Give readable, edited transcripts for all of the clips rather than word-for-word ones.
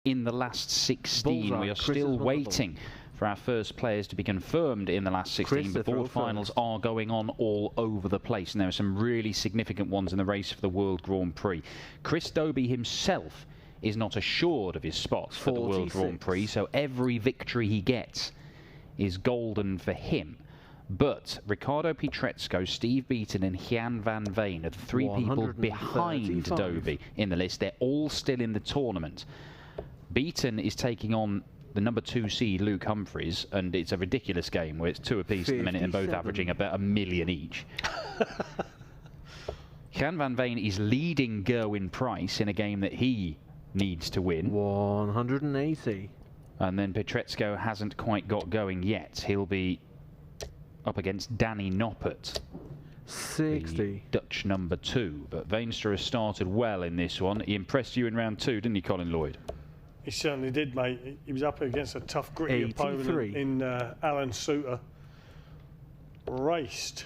in the last 16. Bullseye. We are Chris still is waiting for our first players to be confirmed in the last 16. The board finals are going on all over the place, and there are some really significant ones in the race for the World Grand Prix. Chris Dobey himself is not assured of his spot at the World Grand Prix, so every victory he gets is golden for him. But Riccardo Pietrezco, Steve Beaton and Jan van Veen are the three people behind Dobey in the list. They're all still in the tournament. Beaton is taking on the number 2 seed Luke Humphries, and it's a ridiculous game where it's 2 apiece at the minute and both averaging about $1 million each. Jan van Veen is leading Gerwyn Price in a game that he needs to win. 180. And then Pietrezco hasn't quite got going yet. He'll be up against Danny Noppert, 60. the Dutch number 2. But Veenstra has started well in this one. He impressed you in round 2, didn't he, Colin Lloyd? He certainly did, mate. He was up against a tough, gritty opponent in Alan Suter. Raced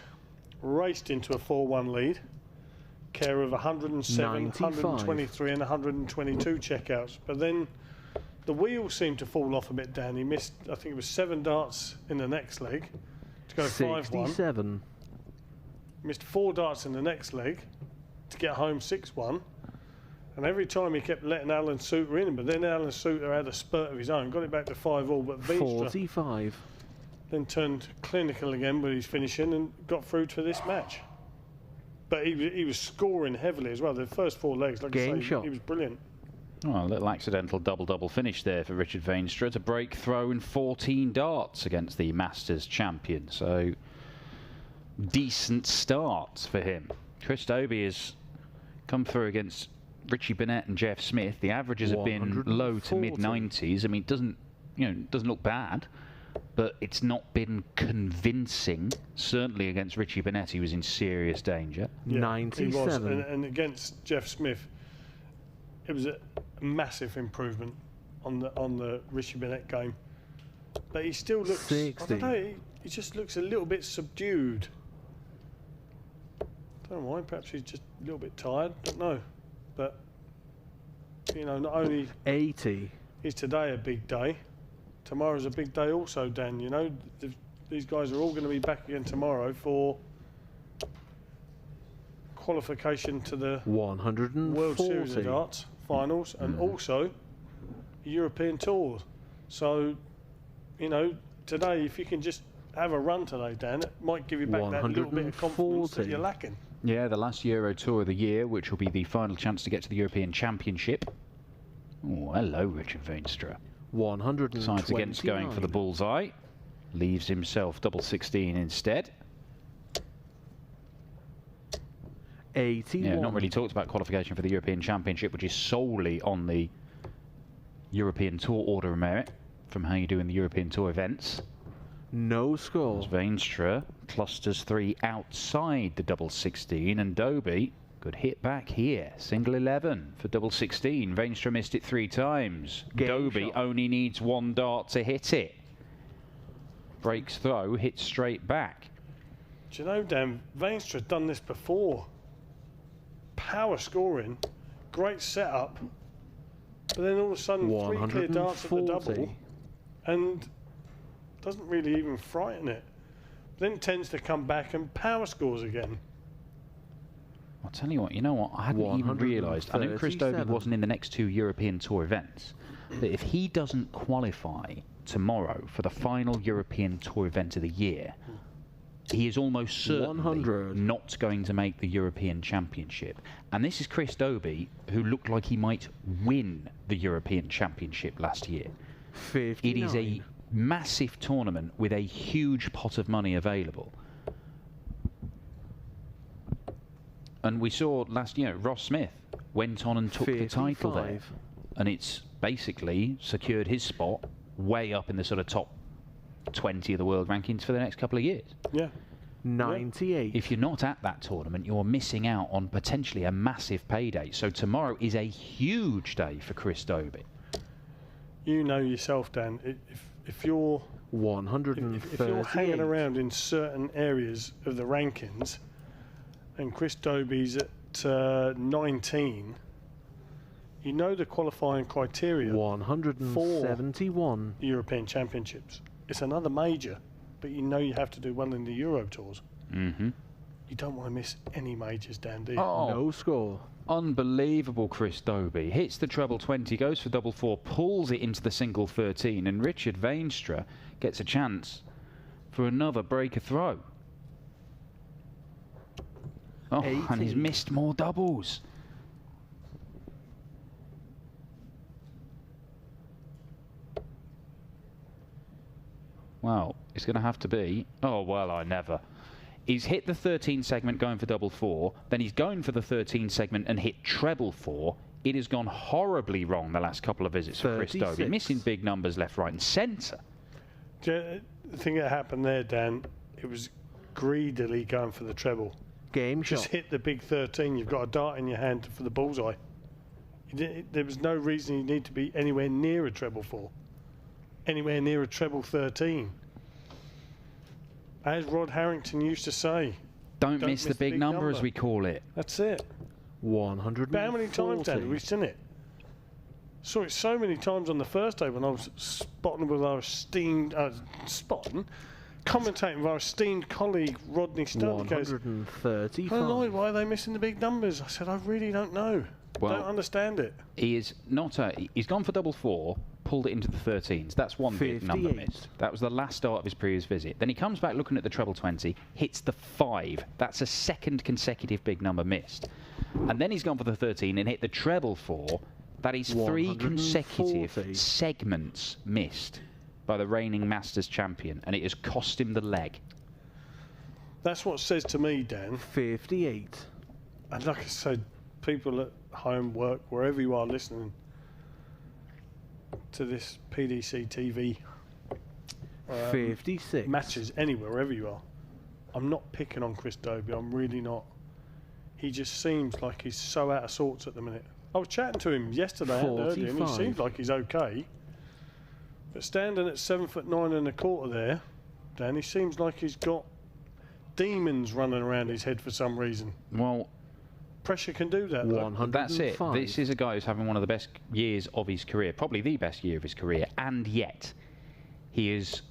into a 4-1 lead. Care of 107, 123 and 122 checkouts. But then the wheels seemed to fall off a bit, Dan. He missed, I think it was 7 darts in the next leg to go 5-1. 67. Missed 4 darts in the next leg to get home 6-1. And every time he kept letting Alan Suter in, but then Alan Suter had a spurt of his own, got it back to 5-all, but Veenstra 45. then turned clinical again with his finishing and got through to this match. But he was scoring heavily as well. The first 4 legs, like I say, he was brilliant. Oh, a little accidental double-double finish there for Richard Veenstra to break throw in 14 darts against the Masters champion. So, decent start for him. Chris Dobey has come through against Richie Burnett and Jeff Smith. The averages have been low to mid-90s. I mean, it doesn't look bad, but it's not been convincing. Certainly against Richie Burnett, he was in serious danger. Yeah, 97. He was. And against Jeff Smith, it was a massive improvement on the Richie Burnett game. But he still looks, 60. I don't know, he just looks a little bit subdued. I don't know why, perhaps he's just a little bit tired, don't know. But, you know, not only 80. is today a big day, tomorrow's a big day also, Dan. You know, these guys are all going to be back again tomorrow for qualification to the 140. World Series of Darts finals and also European Tours. So, you know, today, if you can just have a run today, Dan, it might give you back that little bit of confidence that you're lacking. Yeah, the last Euro Tour of the year, which will be the final chance to get to the European Championship. Oh, hello, Richard Veenstra. 129. Decides against going for the bullseye. Leaves himself double 16 instead. 81. Yeah, not really talked about qualification for the European Championship, which is solely on the European Tour order of merit from how you do in the European Tour events. No score. Veenstra clusters 3 outside the double 16, and Dobey could hit back here. Single 11 for double 16. Veenstra missed it 3 times. Dobey only needs 1 dart to hit it. Breaks throw, hits straight back. Do you know, Dan, Veenstra's done this before. Power scoring, great setup, but then all of a sudden 3 clear darts at the double, and doesn't really even frighten it. Then tends to come back and power scores again. I'll tell you what, you know what, I hadn't even realised. I know Chris Dobey wasn't in the next 2 European Tour events, but if he doesn't qualify tomorrow for the final European Tour event of the year, he is almost certainly not going to make the European Championship. And this is Chris Dobey, who looked like he might win the European Championship last year. 59. It is a massive tournament with a huge pot of money available. And we saw last year, Ross Smith went on and took 55. The title there. And it's basically secured his spot way up in the sort of top 20 of the world rankings for the next couple of years. Yeah. 98. If you're not at that tournament, you're missing out on potentially a massive payday. So tomorrow is a huge day for Chris Dobey. You know yourself, Dan, if you're 138. if you're hanging around in certain areas of the rankings and Chris Dobey's at 19, You know the qualifying criteria 171. for European Championships. It's another major, but you know you have to do well in the Euro Tours. Mm-hmm. You don't want to miss any majors, Dan, do you? Oh, No score. unbelievable, Chris Dobey. Hits the treble 20, goes for double 4, pulls it into the single 13, and Richard Veenstra gets a chance for another breaker throw. Oh, 80. and he's missed more doubles. Well, it's going to have to be... Oh, well, I never. He's hit the 13 segment going for double 4, then he's going for the 13 segment and hit treble 4. It has gone horribly wrong the last couple of visits for Chris Dobey, missing big numbers left, right and centre. The thing that happened there, Dan, it was greedily going for the treble. Game Just shot. hit the big 13. You've got a dart in your hand for the bullseye. There was no reason you need to be anywhere near a treble 4. Anywhere near a treble 13. As Rod Harrington used to say, Don't miss the big number, as we call it. That's it. 140. But how many times, Dan, have we seen it? Saw it so many times on the first day when I was spotting with our esteemed, commentating with our esteemed colleague Rodney Studd. He goes, 135. "Oh, Lloyd, why are they missing the big numbers?" I said, "I really don't know. Well, Don't understand it." He is not he's gone for double 4, pulled it into the 13s. That's one big number 58. missed. That was the last start of his previous visit. Then he comes back looking at the treble 20, hits the 5. That's a second consecutive big number missed. And then he's gone for the 13 and hit the treble 4. That is 3 consecutive 140. segments missed by the reigning Masters champion, and it has cost him the leg. That's what says to me, Dan. 58. And like I said, people at home, work, wherever you are listening to this PDC TV 56. matches, anywhere, wherever you are, I'm not picking on Chris Dobey. I'm really not. He just seems like he's so out of sorts at the minute. I was chatting to him yesterday and earlier, and he 45. seems like he's okay. But standing at 7'9" and a quarter there, Dan, he seems like he's got demons running around his head for some reason. Well, Pressure can do that, though. 105. that's it. This is a guy who's having one of the best years of his career, probably the best year of his career, and yet he is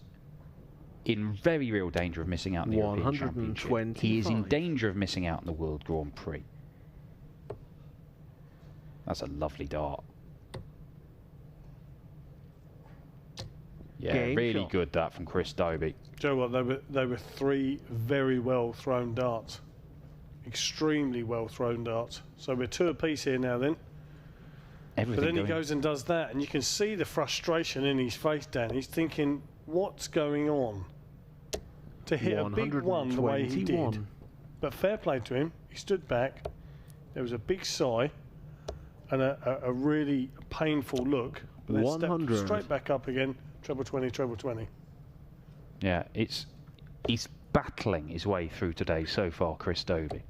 in very real danger of missing out on the European Championship. He is in 125. danger of missing out on the World Grand Prix. That's a lovely dart. Yeah, Game really shot. good that from Chris Dobey. Do you know what? They were 3 very well thrown darts. Extremely well thrown darts. So we're 2 apiece here now then. Everything But then he going- goes and does that, and you can see the frustration in his face, Dan. He's thinking, what's going on? To hit a big one the way he did. 121. But fair play to him. He stood back. There was a big sigh and a really painful look. But then stepped 100. straight back up again. Treble 20, treble 20. Yeah, he's battling his way through today so far, Chris Dobey.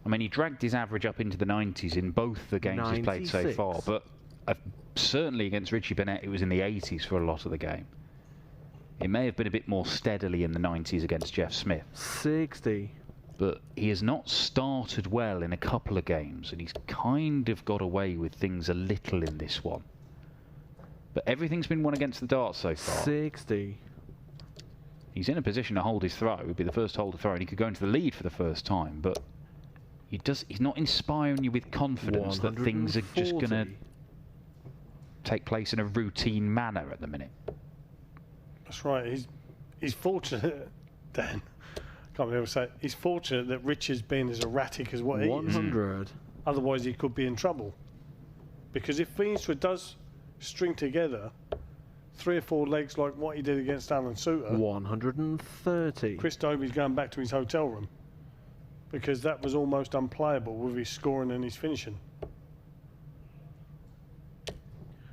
I mean, he dragged his average up into the 90s in both the games he's played so 96. far, but certainly against Richie Bennett, it was in the 80s for a lot of the game. It may have been a bit more steadily in the 90s against Jeff Smith, 60. but he has not started well in a couple of games, and he's kind of got away with things a little in this one. But everything's been won against the darts so far. 60. He's in a position to hold his throw. It would be the first hole to throw, and he could go into the lead for the first time, but he's not inspiring you with confidence that things are just going to 140. take place in a routine manner at the minute. That's right. He's fortunate, Dan. Can't be able to say it. He's fortunate that Richard's been as erratic as what he is. 100. Otherwise, he could be in trouble. Because if Veenstra does string together 3 or 4 legs like what he did against Alan Suter, 130. Chris Dobey's going back to his hotel room. Because that was almost unplayable with his scoring and his finishing.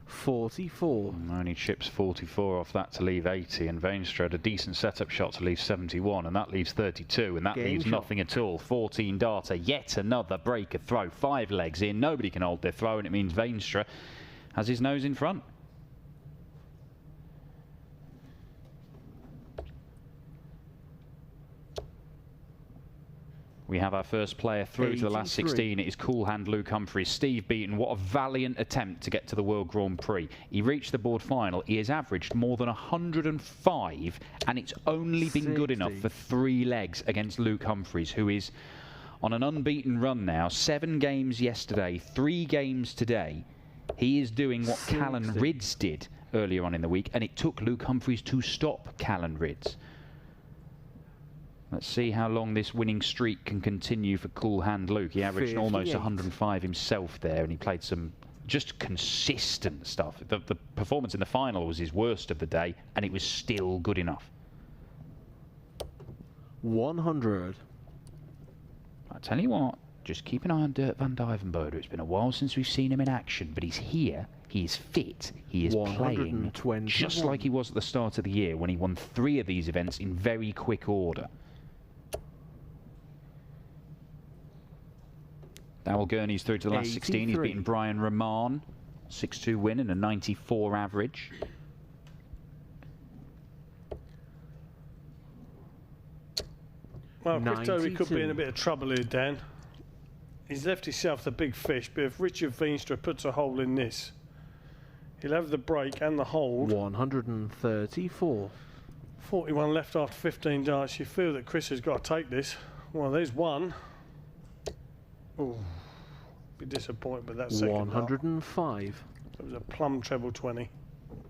44. Only chips 44 off that to leave 80, and Veenstra had a decent setup shot to leave 71, and that leaves 32, and that Game leaves shot. nothing at all. 14 darter, yet another breaker throw. 5 legs in, nobody can hold their throw, and it means Veenstra has his nose in front. We have our first player through to the last 16. It is Cool Hand Luke Humphries. Steve Beaton, what a valiant attempt to get to the World Grand Prix. He reached the board final. He has averaged more than 105, and it's only been good enough for 3 legs against Luke Humphries, who is on an unbeaten run now. 7 games yesterday, 3 games today. He is doing what Callan Rids did earlier on in the week, and it took Luke Humphries to stop Callan Rids. Let's see how long this winning streak can continue for Cool Hand Luke. He averaged almost 105 himself there, and he played some just consistent stuff. The performance in the final was his worst of the day, and it was still good enough. 100. I tell you what, just keep an eye on Dirk van Duijvenbode. It's been a while since we've seen him in action, but he's here, he is fit, he is playing just like he was at the start of the year when he won 3 of these events in very quick order. Dowell Gurney's through to the last 16. He's beaten Brian Rahman. 6-2 win and a 94 average. Well, Chris Dobey could be in a bit of trouble here, Dan. He's left himself the big fish, but if Richard Veenstra puts a hole in this, he'll have the break and the hold. 134. 41 left after 15 darts. You feel that Chris has got to take this. Well, there's one. Oh, be disappointed with that second 105. It was a plum treble 20.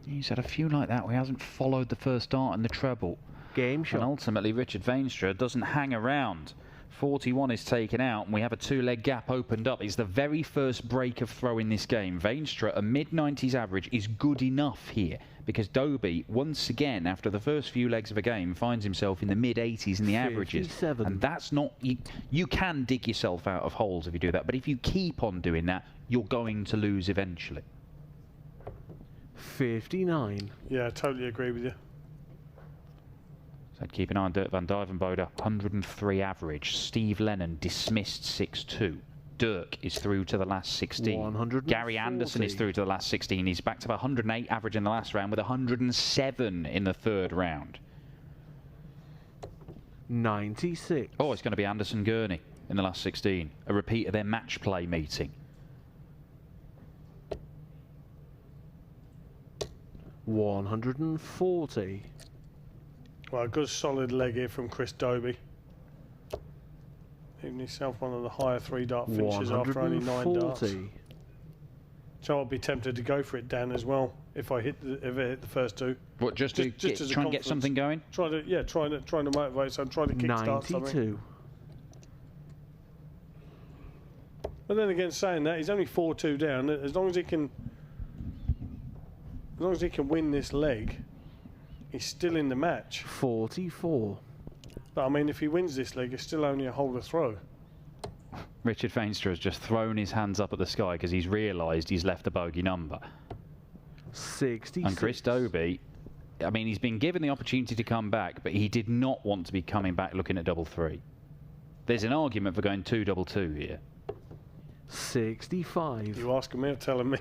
He's had a few like that where he hasn't followed the first dart and the treble. Game shot. And ultimately, Richard Veenstra doesn't hang around. 41 is taken out, and we have a 2-leg gap opened up. It's the very first break of throw in this game. Veenstra, a mid-90s average, is good enough here, because Dobey, once again, after the first few legs of a game, finds himself in the mid-80s in the averages. 57. And that's not... You can dig yourself out of holes if you do that, but if you keep on doing that, you're going to lose eventually. 59. Yeah, I totally agree with you. So keep an eye on Dirk van Duijvenbode, 103 average. Steve Lennon dismissed 6-2. Dirk is through to the last 16. Gary Anderson is through to the last 16. He's back to 108 average in the last round with 107 in the 3rd round. 96. Oh, it's going to be Anderson Gurney in the last 16. A repeat of their match play meeting. 140. Well, a good solid leg here from Chris Dobey. Giving himself one of the higher 3-dart finishes after only 9 darts. So I'll be tempted to go for it, Dan, as well, if I hit the first 2. What, just to try and get something going? Trying to motivate, so I'm trying to kickstart something. 92. But then again, saying that, he's only 4-2 down. As long as he can win this leg, he's still in the match. 44. But I mean, if he wins this leg, it's still only a hole to throw. Richard Veenstra has just thrown his hands up at the sky because he's realised he's left a bogey number. 66. And Chris Dobey, I mean, he's been given the opportunity to come back, but he did not want to be coming back looking at double 3. There's an argument for going 2-2-2 here. 65. You asking me or telling me?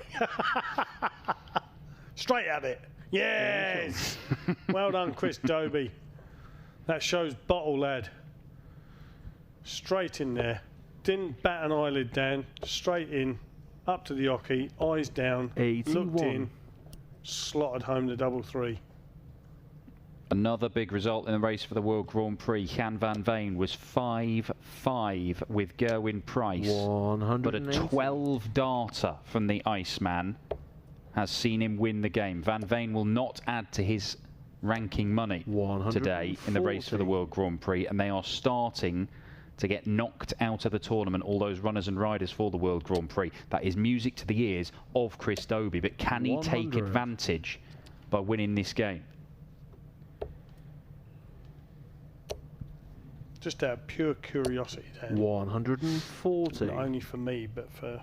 Straight at it. Yes! Well done, Chris Dobey. That shows bottle, lad. Straight in there. Didn't bat an eyelid, Dan. Straight in. Up to the hockey. Eyes down. 81. Looked in. Slotted home the double 3. Another big result in the race for the World Grand Prix. Jan van Veen was 5-5 with Gerwin Price. 180. But a 12-darter from the Iceman has seen him win the game. Van Veen will not add to his ranking money today in the race for the World Grand Prix, and they are starting to get knocked out of the tournament, all those runners and riders for the World Grand Prix. That is music to the ears of Chris Dobey, but can he take advantage by winning this game? Just out of pure curiosity, Dan. 140. Not only for me, but for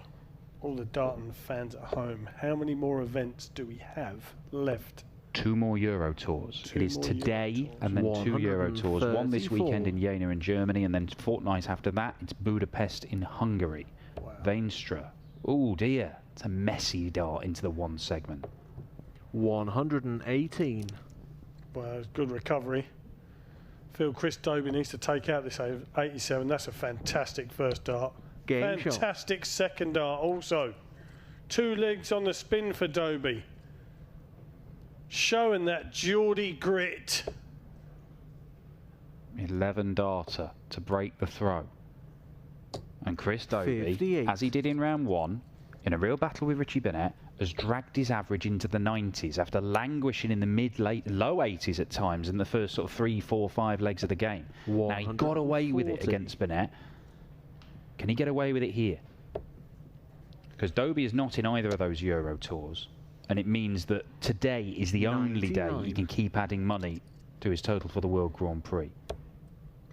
all the Darton fans at home. How many more events do we have left? 2 more Euro Tours. It is today and then 2 Euro Tours. One this weekend in Jena in Germany, and then fortnight after that it's Budapest in Hungary. Wow. Veenstra. Oh dear, it's a messy dart into the 1 segment. 118. Well, good recovery feel Chris Dobey needs to take out this 87. That's a fantastic first dart. Game shot. Fantastic second dart also. 2 legs on the spin for Dobey. Showing that Geordie grit. 11 darter to break the throw. And Chris Dobey, 58. as he did in round 1, in a real battle with Richie Burnett, has dragged his average into the 90s after languishing in the low 80s at times in the first sort of 3, 4, 5 legs of the game. Now he got away with it against Burnett. Can he get away with it here? Because Dobey is not in either of those Euro Tours, and it means that today is the only day he can keep adding money to his total for the World Grand Prix.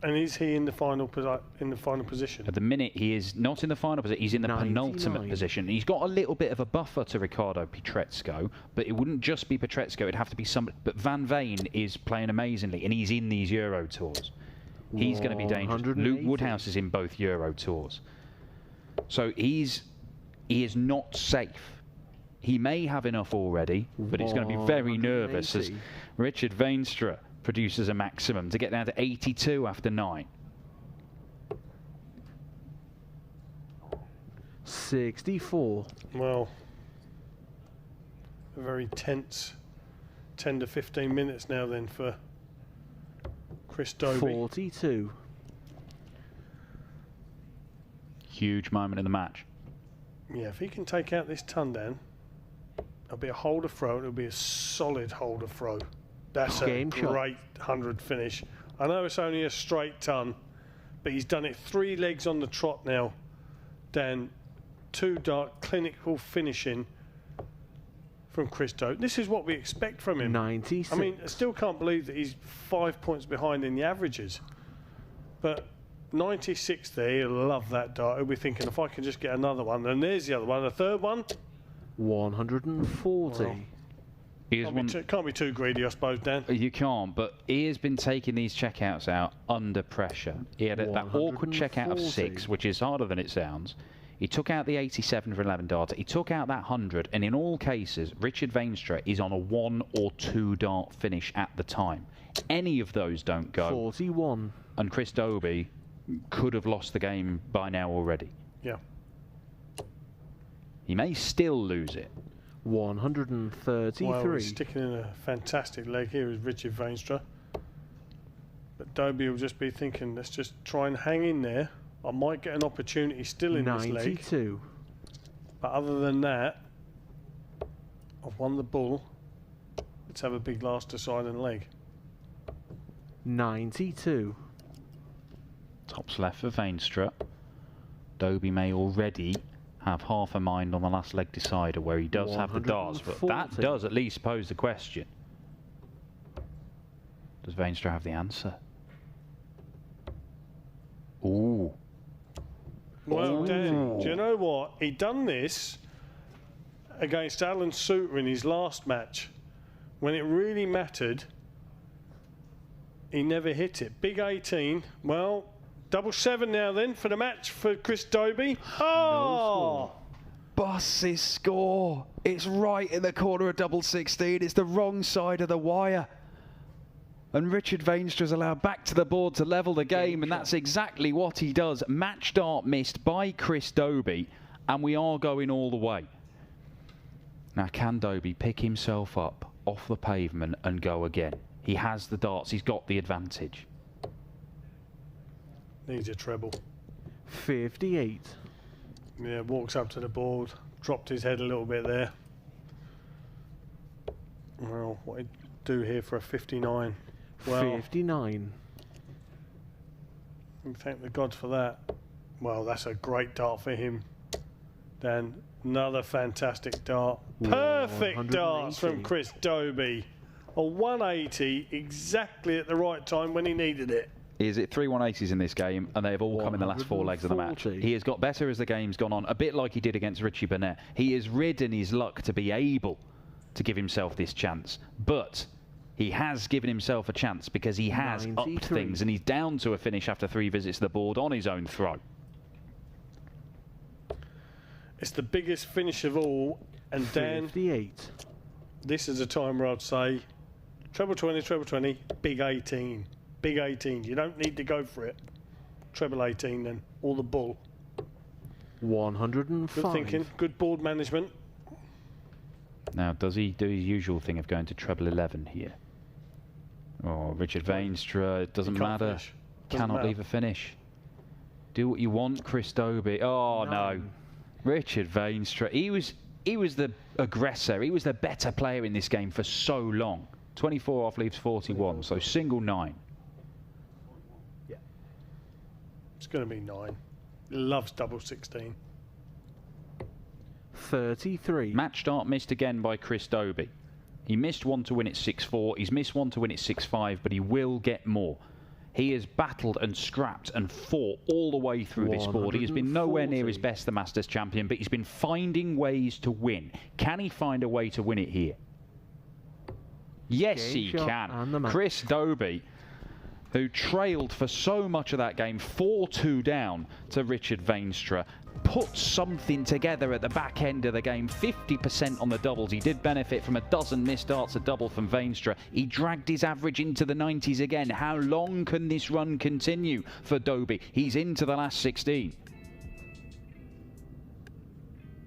And is he in the final position? At the minute, he is not in the final position. He's in the 99. penultimate position. He's got a little bit of a buffer to Riccardo Pietrezco, but it wouldn't just be Pietrezco. It'd have to be somebody. But Van Veen is playing amazingly, and he's in these Euro Tours. He's going to be dangerous. Luke Woodhouse is in both Euro Tours. So he is not safe. He may have enough already, but it's going to be very nervous as Richard Veenstra produces a maximum to get down to 82 after 9. 64. Well, a very tense 10 to 15 minutes now then for Chris Dobey. 42. Huge moment in the match. Yeah, if he can take out this ton down, it'll be a holder throw. It'll be a solid holder throw. That's a great 100 finish. I know it's only a straight ton, but he's done it 3 legs on the trot now. Dan, 2 dart clinical finishing from Chris Dobey. This is what we expect from him. 96. I mean, I still can't believe that he's 5 points behind in the averages. But 96 there, he'll love that dart. He'll be thinking, if I can just get another one. And there's the other one, the third one. 140. Well, can't be too greedy, I suppose, Dan. You can't, but he has been taking these checkouts out under pressure. He had that awkward checkout of 6, which is harder than it sounds. He took out the 87 for 11 darter. He took out that 100, and in all cases, Richard Veenstra is on a 1 or 2 dart finish at the time. Any of those don't go. 41. And Chris Dobey could have lost the game by now already. Yeah. He may still lose it. 133. Well, he's sticking in a fantastic leg here with Richard Veenstra. But Dobey will just be thinking, let's just try and hang in there. I might get an opportunity still in this leg. 92. But other than that, I've won the bull. Let's have a big last deciding leg. 92. Tops left for Veenstra. Dobey may already have half a mind on the last leg decider where he does have the darts, but that does at least pose the question. Does Veenstra have the answer? Ooh. Well, Dan, do you know what? He done this against Alan Suter in his last match. When it really mattered, he never hit it. Big 18. Well, double 7 now then for the match for Chris Dobey. Oh! Buss's score. It's right in the corner of double 16. It's the wrong side of the wire. And Richard Veenstra's allowed back to the board to level the game, and that's exactly what he does. Match dart missed by Chris Dobey, and we are going all the way. Now, can Dobey pick himself up off the pavement and go again? He has the darts. He's got the advantage. Needs a treble. 58. Yeah, walks up to the board, dropped his head a little bit there. Well, what did he do here for a 59? Well, 59. Thank the gods for that. Well, that's a great dart for him. Dan, another fantastic dart. Perfect darts from Chris Dobey. A 180 exactly at the right time when he needed it. He is at 3 180s in this game, and they have all come in the last 4 legs of the match. He has got better as the game's gone on, a bit like he did against Richie Burnett. He has ridden his luck to be able to give himself this chance, but he has given himself a chance because he has upped things, and he's down to a finish after 3 visits to the board on his own throw. It's the biggest finish of all, and Dan, 58. This is a time where I'd say treble 20, big 18. Big 18. You don't need to go for it. Treble 18 then, or the bull. 105. Good thinking. Good board management. Now, does he do his usual thing of going to treble 11 here? Oh, Richard Veenstra, it doesn't matter. Cannot leave a finish. Do what you want, Chris Dobey. Oh, no. Richard Veenstra. He was the aggressor. He was the better player in this game for so long. 24 off leaves 41, so single 9. Yeah. It's going to be 9. Loves double 16. 33. Match start missed again by Chris Dobey. He missed one to win at 6-4. He's missed one to win at 6-5, but he will get more. He has battled and scrapped and fought all the way through this board. He has been nowhere near his best, the Masters champion, but he's been finding ways to win. Can he find a way to win it here? Yes, he can. Chris Dobey, who trailed for so much of that game, 4-2 down to Richard Veenstra, put something together at the back end of the game. 50% on the doubles. He did benefit from a dozen missed darts a double from Veenstra. He dragged his average into the 90s again. How long can this run continue for Dobey? He's into the last 16.